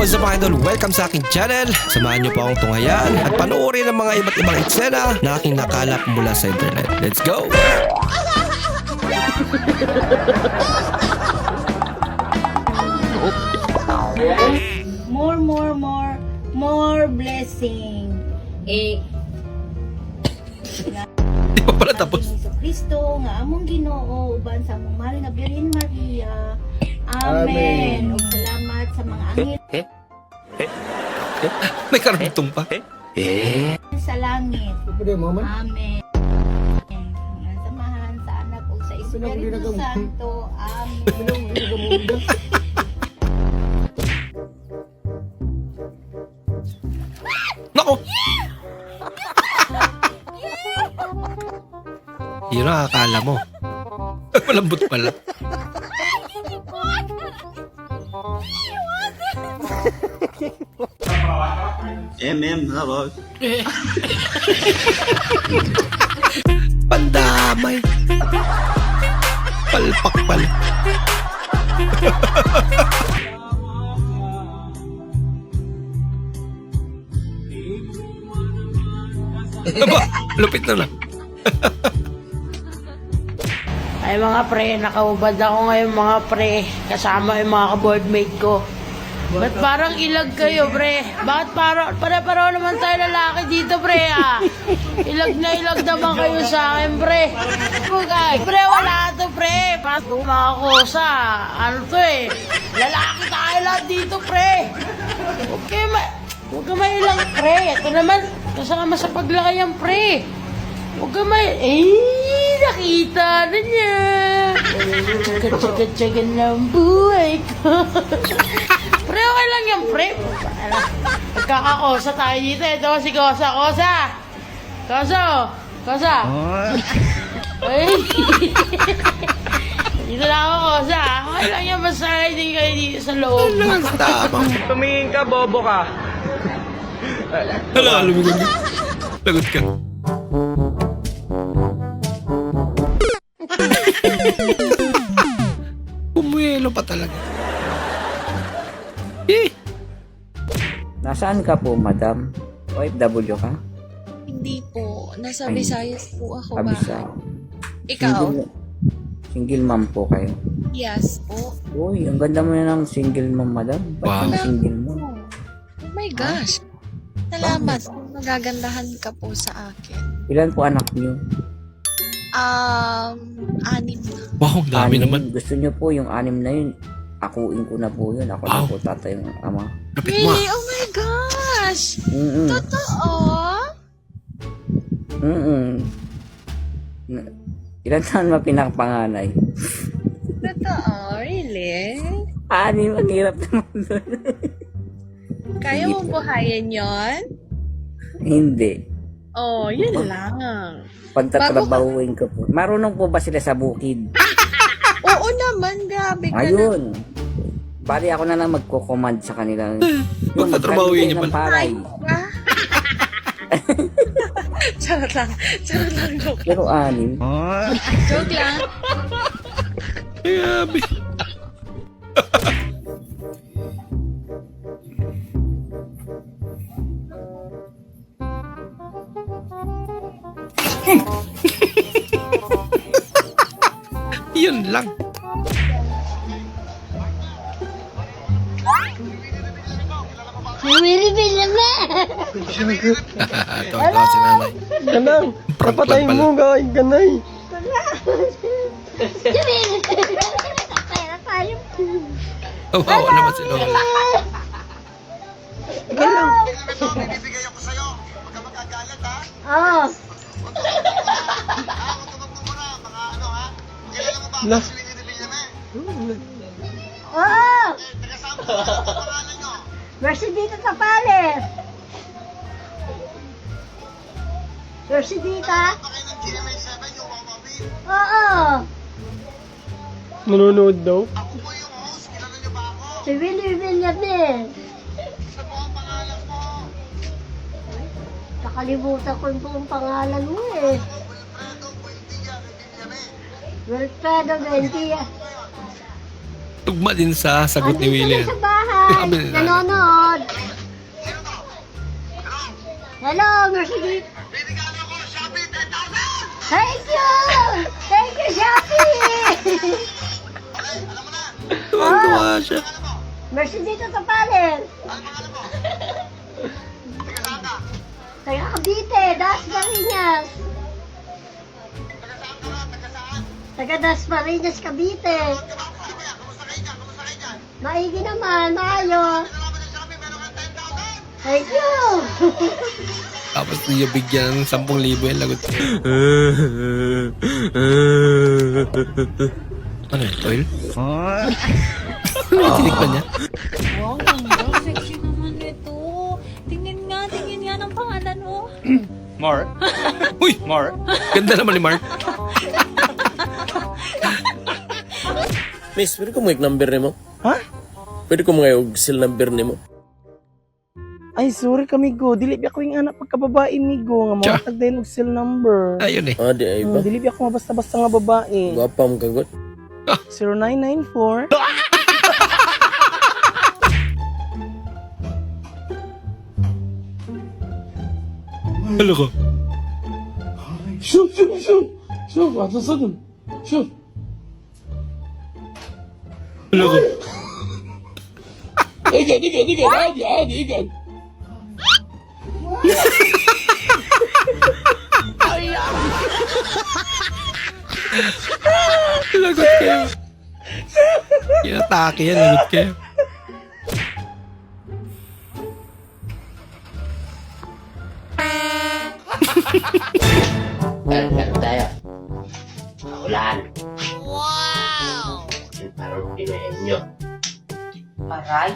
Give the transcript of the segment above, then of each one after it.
What's up mga idol? Welcome sa aking channel. Samahan niyo po akong tunghayan at panoorin ang mga iba't ibang eksena na aking nakalap mula sa internet. Let's go! More blessing. Di pa pala tapos. Kristo nga among Ginoo uban sa among mahal nga Birhen Maria. Amen. Ug salamat sa mga anghel May karugtong pa. sa langit. Amen. Ang samahan sa anak ug sa Espiritu Santo. Amen. Nako! Yun ang akala mo. Malambot pala. Hello. Pandamay. Palpak pala. Aba, lupit na lang. Ay mga pre, nakaubad ako ngayon mga pre. Kasama yung mga ka-boardmate ko. Ba't parang ilag kayo pre? Bakit para naman tayo lalaki dito pre ah? Ilag na ilag naman kayo sa akin pre. Pre wala to pre. Pato mga kosa. Ano to eh? Lalaki tayo lahat dito pre. Huwag ka mailang pre. Ito naman, kasama sa paglaki yan pre. Huwag ka nakita na niya. Tsaga-tsaga ng buhay ko. Pre, okay lang yan, pre. Magkakakosa tayo dito. Ito si Kosa. Kosa. Ay. Dito na ako, Kosa. Okay lang yan, basta hindi kayo dito sa loob. Tumingin ka, bobo ka. Hala, lumigon ka. Lagot ka. Bumuelo pa talaga. Nasaan ka po, madam? OFW ka? Hindi po. Nasa Visayas po ako ba? Abisa. Ikaw? Single mom po kayo? Yes po. Uy, ang ganda mo na ng single mom, madam. Ba't Wow. ka single mom? Oh my gosh. Salamat. Magagandahan ka po sa akin. Ilan po anak niyo? 6 na. Wow, ang dami 6. naman. Gusto niyo po yung 6 na yun? Akuin ko na po yun. Ako na Wow. po tatay ng ama. Lapit mo Really? Oh my gosh! Mm-mm. Totoo? Ilan taon ba pinakapanganay? Totoo? Really? 6, ang hirap naman doon. Kaya mong buhayin yon? Hindi. Oh, yun lang. Pagtatrabahuin ko po. Marunong po ba sila sa bukid? Oo naman, grabe ka na. Ayun. Bali ako na lang magko-command sa kanila. Pagtatrabahuin niyo ng pala. paray. Charot lang. Joke. Pero 6. Joke lang. Grabe. Yun lang. Tawa si nanay. Ganang, Prank napatayin pala. mo, ganay. Kawawa naman si Lola. Bibigay ako sa'yo. Huwag ka magkagalit, ha? Oh. Tumagpo mo na, mga ano, ha? Kilala mo ba ako si Winnie de Villanueva? Oh. Tagasama ko ang pangalan nyo. Versi dito sa palace. Versi dito. Pa kayo ng GMA7, yung Wawawin. Oo. Nanonood daw? Ako po yung host. Kilala nyo ba ako? Si Willie Villanueva. Sa buong pangalan mo. Nakalimutan ko yung buong pangalan mo eh. Wilfredo Buendia de Villanueva. Wilfredo Buendia. Tugma din sa sagot ni Willie. Sa bahay. Sabi nila. Nanonood. Hello, Mercedes. Binigyan ako, Shopee, 10,000! Thank you! Thank you, Shopee! Tuwa siya. Mercedes sa Palen. Ano pangalan mo? Taga saan ka? Taga Cavite, Das Marinas. Taga saan ka nga? Taga saan? Taga Das Marinas, Cavite. Ano ba? Ano ba yan? Kumusta kayo dyan? Kumusta kayo dyan? Maigi naman, maayos. Salamat sa Shopee, meron kang 10,000! Thank you! Tapos niya bigyan ng 10,000 yung lagot. Ano yun? Oil? Tinikman niya? Wow, ang sexy naman ito. Tingin nga ng pangalan mo. Mark? Uy! Mark? Ganda naman ni Mark. Miss, pwede ko mga number ni mo? Ha? Pwede ko mga sil number ni mo? Ay, sorry kami go. Dili ako yung anak pagkababae ni go. Nga Tsa. mga tagdayin og cell number. Ayun eh. Ah, di ay ba? Dili ako mabasta-basta nga babae. Gwapa mo kagot. 0994. Halo ko. شوف شوف شوف شوف هتصدم شوف Halo ko. اقعد اقعد اقعد عادي عادي اقعد Lagot kayo. Kinatake yan, lagot kayo. tayo. Ulan. Wow! Parang pinahin nyo. Aray.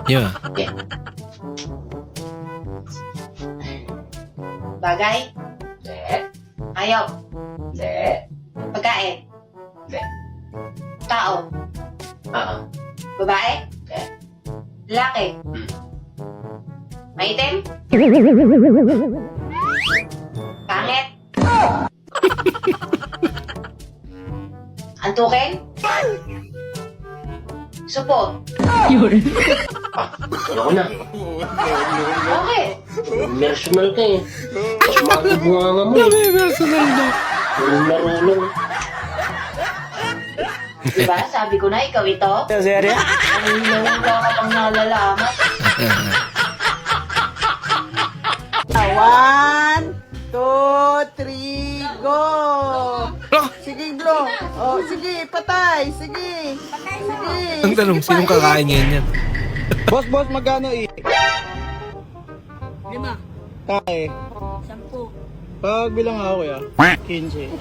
Yeah. Bagay. Hindi. Ayaw. Hindi. Pagkain. Hindi. Tao. Oo. Babae. Hindi. Lalaki. Maitim. Pangit. Antukin. Supo. Ayoko na. Okay. Personal ka eh. Tapos mga bunga mo eh. Personal na. Marunong. Diba? Sabi ko na, ikaw ito. Serya? Ang nahula ka pang nalalaman. 1, 2, 3, go! Sige, bro. Oh, sige, patay. Sige. Sige. Ang tanong, sinong kakain ngayon yan? Boss, magkano eh? 5. Tae. 10. Pag bilang ako ya. 15.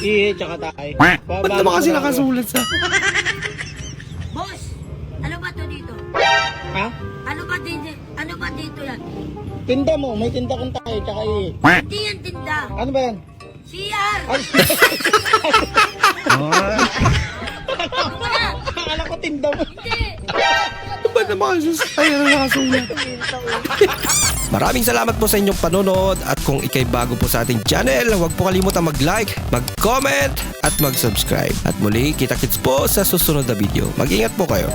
Ihi, tsaka tae. Ba't naman kasi nakasulat sa... Boss, ano ba to dito? Ha? Ano ba dito yan? Tinda mo. May tinda kong tae, tsaka ihi. Hindi yan tinda. Ano ba yan? CR! Akala ko tinda mo. Ba't naman kasi sa tayo na nakasulat? Maraming salamat po sa inyong panonood at kung ikay bago po sa ating channel, huwag po kalimutan mag-like, mag-comment at mag-subscribe. At muli, kita-kits po sa susunod na video. Mag-ingat po kayo.